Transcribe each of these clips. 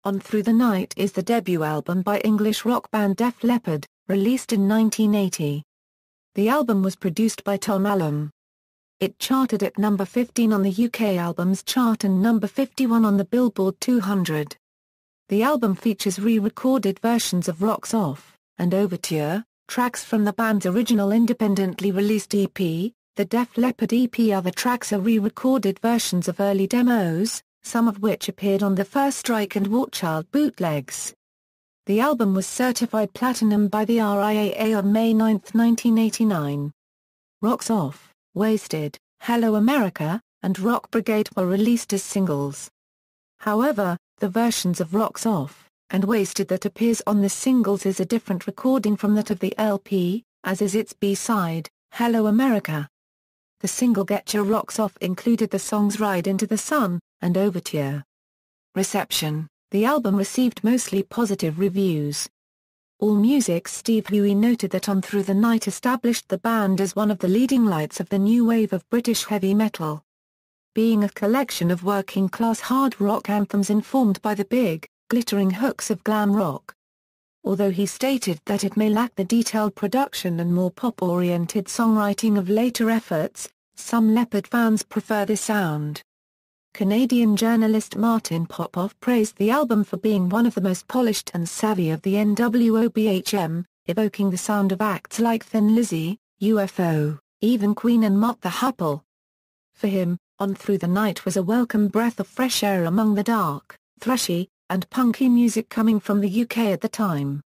On Through the Night is the debut album by English rock band Def Leppard, released in 1980. The album was produced by Tom ALll. It charted at number 15 on the UK Albums Chart and number 51 on the Billboard 200. The album features re-recorded versions of Rocks Off and Overture, tracks from the band's original independently released EP, the Def Leppard EP. Other tracks are re-recorded versions of early demos, some of which appeared on the First Strike and Warchild bootlegs. The album was certified platinum by the RIAA on May 9, 1989. Rocks Off, Wasted, Hello America, and Rock Brigade were released as singles. However, the versions of Rocks Off and Wasted that appears on the singles is a different recording from that of the LP, as is its B-side, Hello America. The single Get Your Rocks Off included the songs Ride Into the Sun and Overture. Reception: the album received mostly positive reviews. AllMusic's Steve Huey noted that On Through the Night established the band as one of the leading lights of the new wave of British heavy metal. Being a collection of working-class hard rock anthems informed by the big, glittering hooks of glam rock. Although he stated that it may lack the detailed production and more pop-oriented songwriting of later efforts, some Leppard fans prefer this sound. Canadian journalist Martin Popoff praised the album for being one of the most polished and savvy of the NWOBHM, evoking the sound of acts like Thin Lizzy, UFO, even Queen and Mott the Hoople. For him, On Through the Night was a welcome breath of fresh air among the dark, thrashy, and punky music coming from the UK at the time.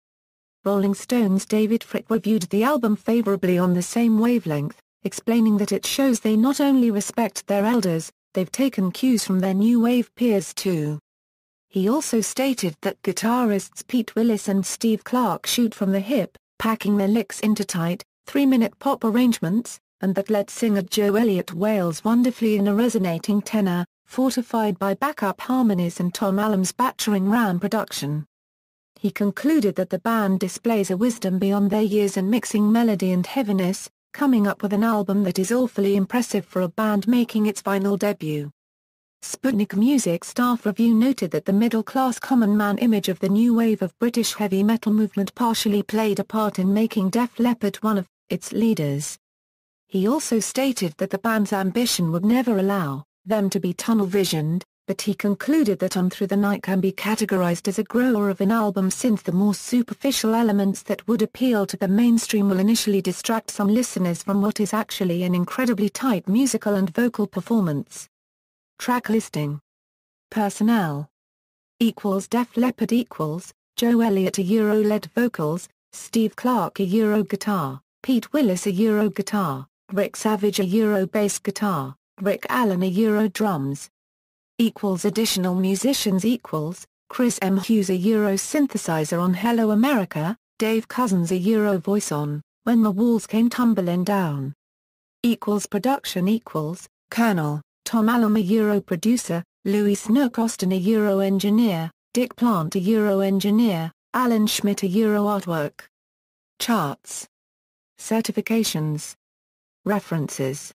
Rolling Stone's David Fricke reviewed the album favourably on the same wavelength, explaining that it shows they not only respect their elders, they've taken cues from their new wave peers too. He also stated that guitarists Pete Willis and Steve Clark shoot from the hip, packing their licks into tight, 3-minute pop arrangements, and that lead singer Joe Elliott wails wonderfully in a resonating tenor, fortified by backup harmonies and Tom ALll's battering ram production. He concluded that the band displays a wisdom beyond their years in mixing melody and heaviness, coming up with an album that is awfully impressive for a band making its vinyl debut. Sputnik Music staff review noted that the middle-class common man image of the new wave of British heavy metal movement partially played a part in making Def Leppard one of its leaders. He also stated that the band's ambition would never allow them to be tunnel-visioned, but he concluded that On Through the Night can be categorized as a grower of an album since the more superficial elements that would appeal to the mainstream will initially distract some listeners from what is actually an incredibly tight musical and vocal performance. Track listing. Personnel. Def Leppard Joe Elliott lead vocals, Steve Clark guitar, Pete Willis guitar, Rick Savage bass guitar, Rick Allen drums. Additional musicians Chris M. Hughes synthesizer on Hello America, Dave Cousins voice on When the Walls Came Tumbling Down. Production Colonel, Tom ALll producer, Louis Snook Austin engineer, Dick Plant engineer, Alan Schmidt artwork. Charts. Certifications. References.